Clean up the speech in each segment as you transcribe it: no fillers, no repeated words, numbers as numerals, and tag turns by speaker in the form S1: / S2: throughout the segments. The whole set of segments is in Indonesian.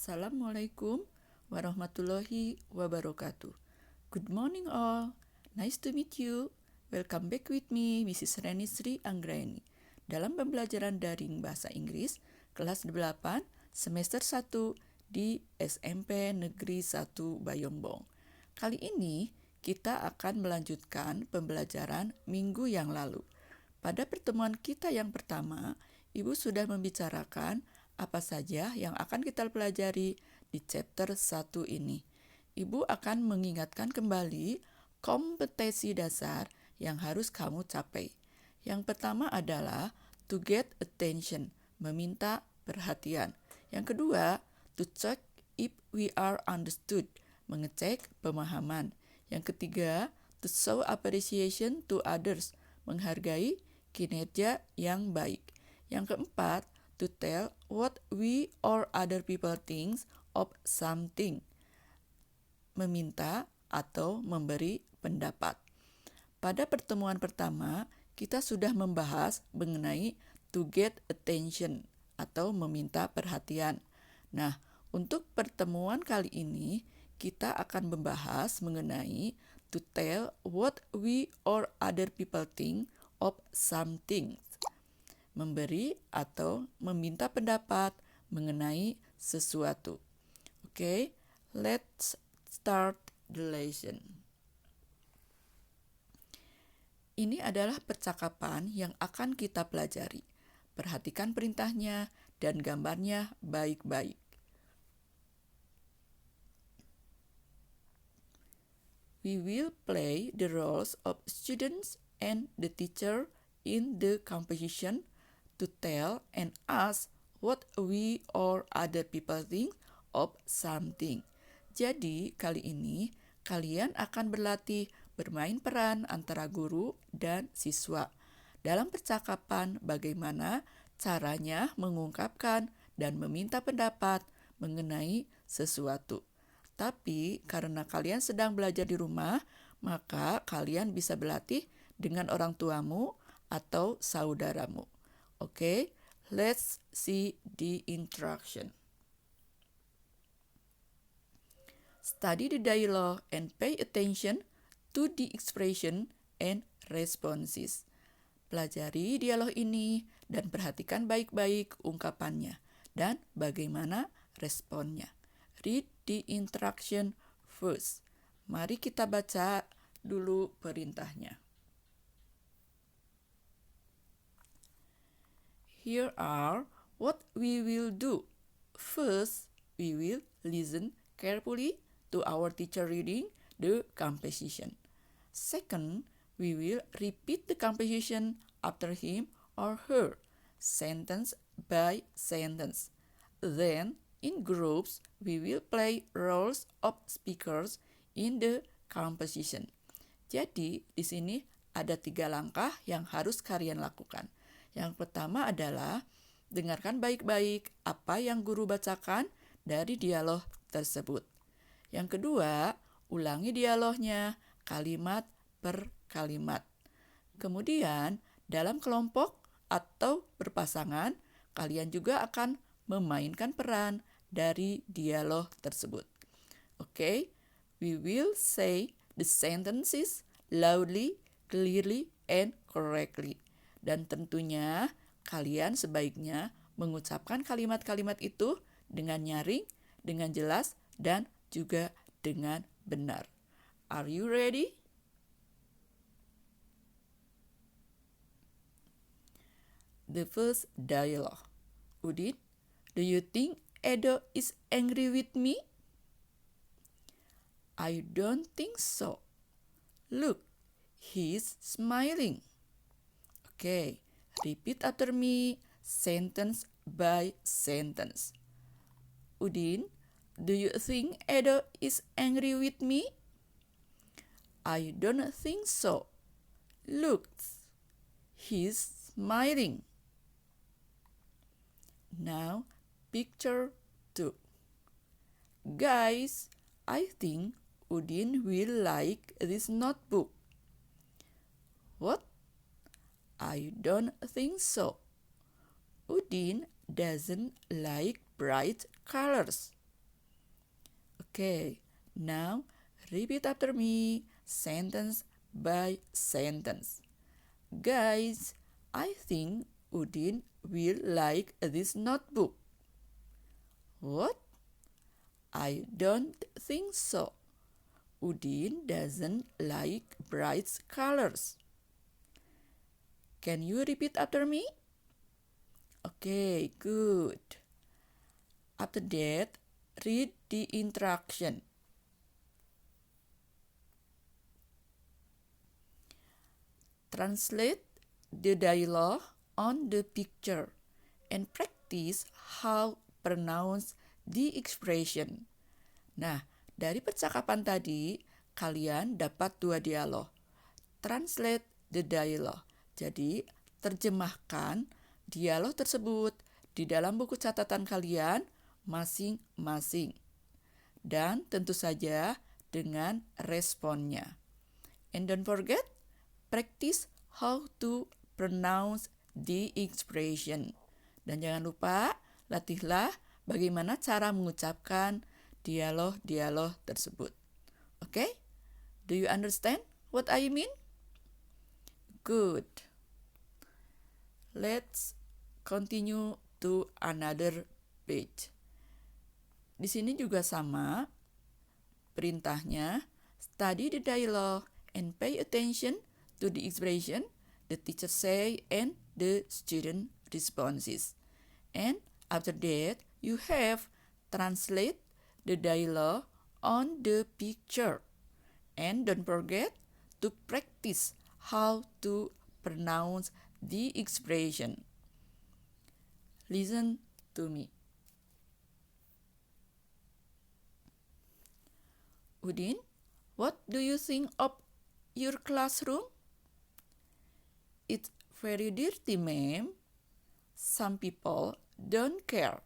S1: Assalamualaikum warahmatullahi wabarakatuh. Good morning all. Nice to meet you. Welcome back with me, Mrs. Reni Sri Anggraini. Dalam pembelajaran daring bahasa Inggris, kelas 8, semester 1 di SMP Negeri 1 Bayombong. Kali ini, kita akan melanjutkan pembelajaran minggu yang lalu. Pada pertemuan kita yang pertama, Ibu sudah membicarakan apa saja yang akan kita pelajari di chapter 1 ini. Ibu akan mengingatkan kembali kompetensi dasar yang harus kamu capai. Yang pertama adalah to get attention, meminta perhatian. Yang kedua, to check if we are understood, mengecek pemahaman. Yang ketiga, to show appreciation to others, menghargai kinerja yang baik. Yang keempat, to tell what we or other people think of something, meminta atau memberi pendapat. Pada pertemuan pertama, kita sudah membahas mengenai to get attention atau meminta perhatian. Nah, untuk pertemuan kali ini, kita akan membahas mengenai to tell what we or other people think of something, memberi atau meminta pendapat mengenai sesuatu. Oke, let's start the lesson. Ini adalah percakapan yang akan kita pelajari. Perhatikan perintahnya dan gambarnya baik-baik. We will play the roles of students and the teacher in the competition to tell and ask what we or other people think of something. Jadi, kali ini kalian akan berlatih bermain peran antara guru dan siswa. Dalam percakapan, bagaimana caranya mengungkapkan dan meminta pendapat mengenai sesuatu. Tapi, karena kalian sedang belajar di rumah, maka kalian bisa berlatih dengan orang tuamu atau saudaramu. Okay, let's see the interaction. Study the dialogue and pay attention to the expression and responses. Pelajari dialog ini dan perhatikan baik-baik ungkapannya dan bagaimana responnya. Read the interaction first. Mari kita baca dulu perintahnya. Here are what we will do. First, we will listen carefully to our teacher reading the composition. Second, we will repeat the composition after him or her, sentence by sentence. Then, in groups, we will play roles of speakers in the composition. Jadi, di sini ada 3 langkah yang harus kalian lakukan. Yang pertama adalah dengarkan baik-baik apa yang guru bacakan dari dialog tersebut. Yang kedua, ulangi dialognya kalimat per kalimat. Kemudian, dalam kelompok atau berpasangan, kalian juga akan memainkan peran dari dialog tersebut. Okay, we will say the sentences loudly, clearly, and correctly. Dan tentunya kalian sebaiknya mengucapkan kalimat-kalimat itu dengan nyaring, dengan jelas, dan juga dengan benar. Are you ready? The first dialogue. Udin, do you think Edo is angry with me? I don't think so. Look, he's smiling. Okay, repeat after me, sentence by sentence. Udin, do you think Edo is angry with me? I don't think so. Look, he's smiling. Now, picture 2. Guys, I think Udin will like this notebook. What? I don't think so. Udin doesn't like bright colors. Okay, now repeat after me, sentence by sentence. Guys, I think Udin will like this notebook. What? I don't think so. Udin doesn't like bright colors. Can you repeat after me? Okay, good. After that, read the instruction. Translate the dialogue on the picture and practice how pronounce the expression. Nah, dari percakapan tadi, kalian dapat 2 dialog. Translate the dialogue. Jadi, terjemahkan dialog tersebut di dalam buku catatan kalian masing-masing. Dan tentu saja dengan responnya. And don't forget, practice how to pronounce the expression. Dan jangan lupa, latihlah bagaimana cara mengucapkan dialog-dialog tersebut. Okay? Do you understand what I mean? Good. Let's continue to another page. Di sini juga sama perintahnya, study the dialogue and pay attention to the expression the teacher say and the student responses. And after that, you have translate the dialogue on the picture. And don't forget to practice how to pronounce the expression. Listen to me. Udin, what do you think of your classroom? It's very dirty, ma'am. Some people don't care.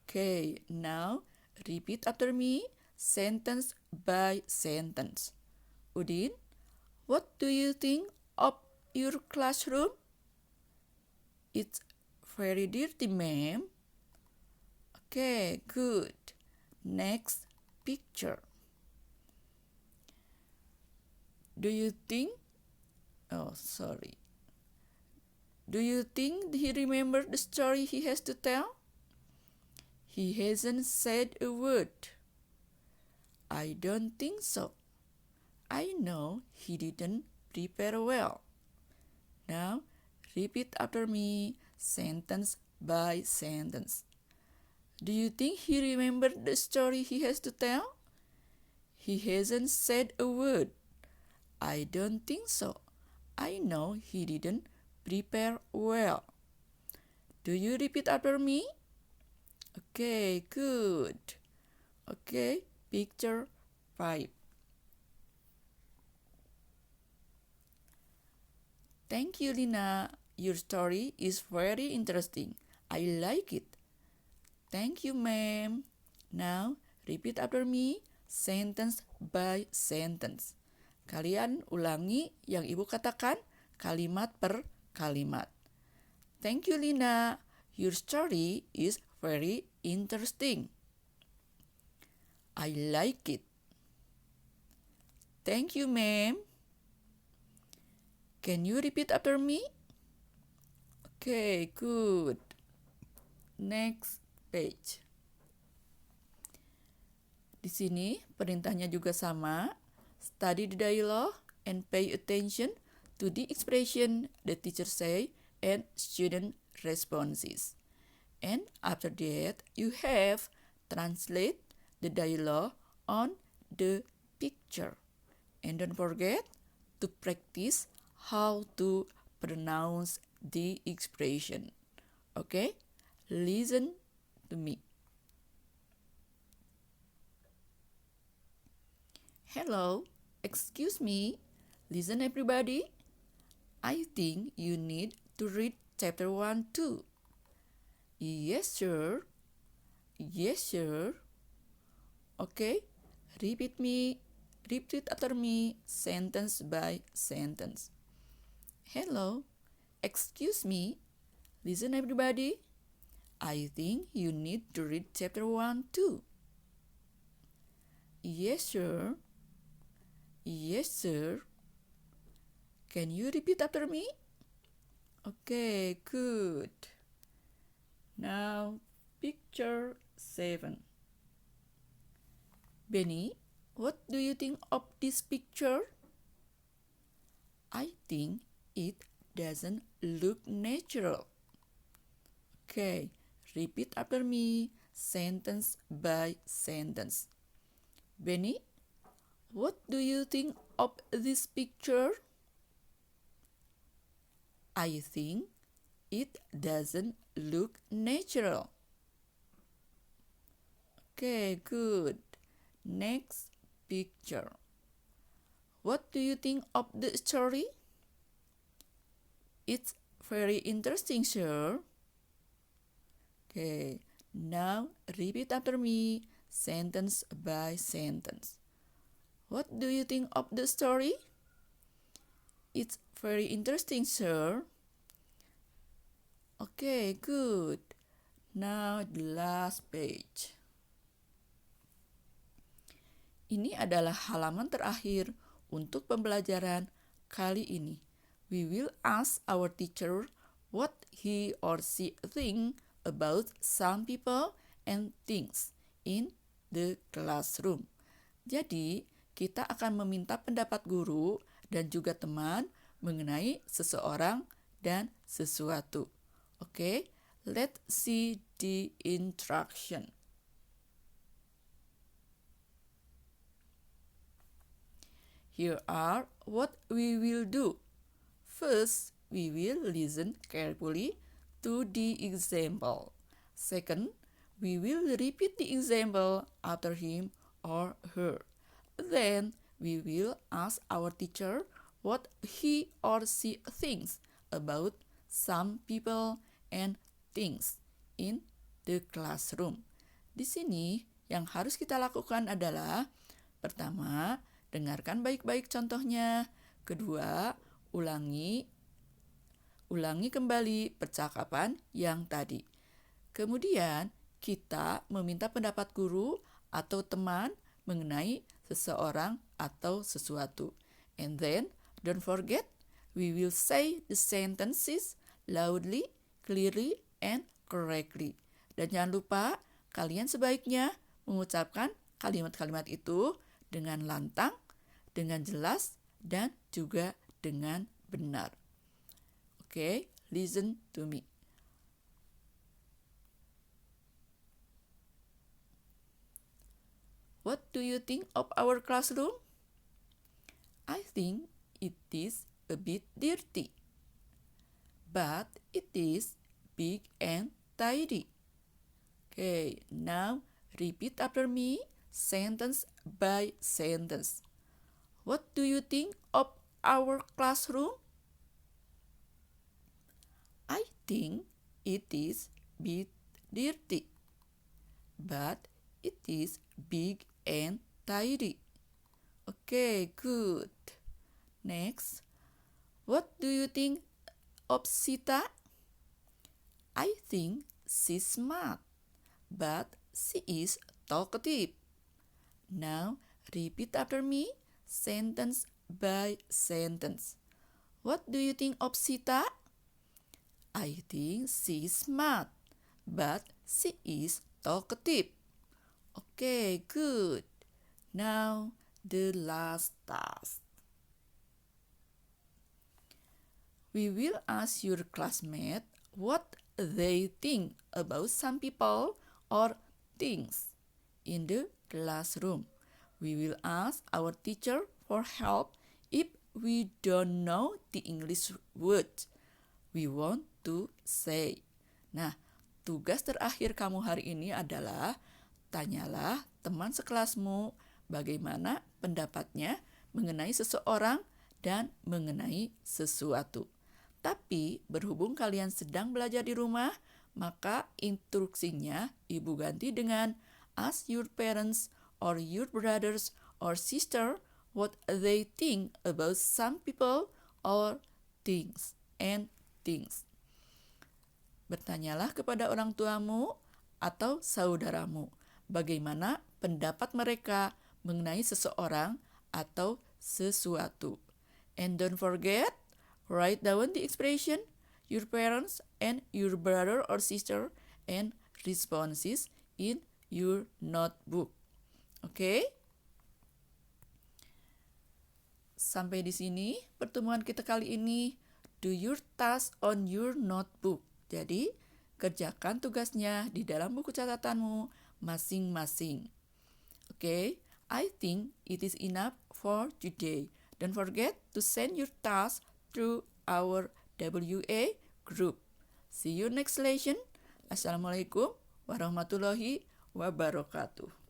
S1: Okay, now repeat after me, sentence by sentence. Udin, what do you think of your classroom? It's very dirty, ma'am. Okay, good. Next picture. Do you think he remembered the story he has to tell? He hasn't said a word. I don't think so. I know he didn't prepare well. Now, repeat after me, sentence by sentence. Do you think he remembered the story he has to tell? He hasn't said a word. I don't think so. I know he didn't prepare well. Do you repeat after me? Okay, good. Okay, picture 5. Thank you, Lina. Your story is very interesting. I like it. Thank you, ma'am. Now, repeat after me, sentence by sentence. Kalian ulangi yang Ibu katakan kalimat per kalimat. Thank you, Lina. Your story is very interesting. I like it. Thank you, ma'am. Can you repeat after me? Okay, good. Next page. Di sini perintahnya juga sama. Study the dialogue and pay attention to the expression the teacher say and student responses. And after that, you have translate the dialogue on the picture. And don't forget to practice how to pronounce the expression. Okay? Listen to me. Hello, excuse me. Listen everybody. I think you need to read chapter 1 too. Yes, sir. Yes, sir. Okay, repeat after me, sentence by sentence. Hello, excuse me. Listen everybody. I think you need to read chapter 1 too. Yes, sir. Yes, sir. Can you repeat after me? Okay, good. Now, picture 7. Benny, what do you think of this picture? I think it doesn't look natural. Okay, repeat after me, sentence by sentence. Benny, what do you think of this picture? I think it doesn't look natural. Okay, good. Next picture. What do you think of the story? It's very interesting, sir. Okay, now repeat after me, sentence by sentence. What do you think of the story? It's very interesting, sir. Okay, good. Now the last page. Ini adalah halaman terakhir untuk pembelajaran kali ini. We will ask our teacher what he or she think about some people and things in the classroom. Jadi, kita akan meminta pendapat guru dan juga teman mengenai seseorang dan sesuatu. Oke, let's see the instruction. Here are what we will do. First, we will listen carefully to the example. Second, we will repeat the example after him or her. Then, we will ask our teacher what he or she thinks about some people and things in the classroom. Di sini, yang harus kita lakukan adalah pertama, dengarkan baik-baik contohnya. Kedua, ulangi kembali percakapan yang tadi. Kemudian, kita meminta pendapat guru atau teman mengenai seseorang atau sesuatu. And then, don't forget, we will say the sentences loudly, clearly, and correctly. Dan jangan lupa, kalian sebaiknya mengucapkan kalimat-kalimat itu dengan lantang, dengan jelas, dan juga dengan benar. Okay, listen to me. What do you think of our classroom? I think it is a bit dirty, but it is big and tidy. Okay, now repeat after me, sentence by sentence. What do you think of our classroom? I think it is bit dirty, but it is big and tidy. Okay, good. Next, what do you think of Sita? I think she's smart, but she is talkative. Now, repeat after me, sentence by sentence. What do you think of Sita? I think she's smart, but she is talkative. Okay, good. Now, the last task. We will ask your classmate what they think about some people or things in the classroom. We will ask our teacher for help if we don't know the English words we want to say. Nah, tugas terakhir kamu hari ini adalah tanyalah teman sekelasmu bagaimana pendapatnya mengenai seseorang dan mengenai sesuatu. Tapi berhubung kalian sedang belajar di rumah, maka instruksinya Ibu ganti dengan ask your parents or your brothers or sister what they think about some people or things and things. Bertanyalah kepada orang tuamu atau saudaramu bagaimana pendapat mereka mengenai seseorang atau sesuatu. And don't forget, write down the expression, your parents and your brother or sister, and responses in your notebook. Oke? Sampai di sini pertemuan kita kali ini. Do your task on your notebook. Jadi, kerjakan tugasnya di dalam buku catatanmu masing-masing. Oke, I think it is enough for today. Don't forget to send your task through our WA group. See you next lesson. Assalamualaikum warahmatullahi wabarakatuh.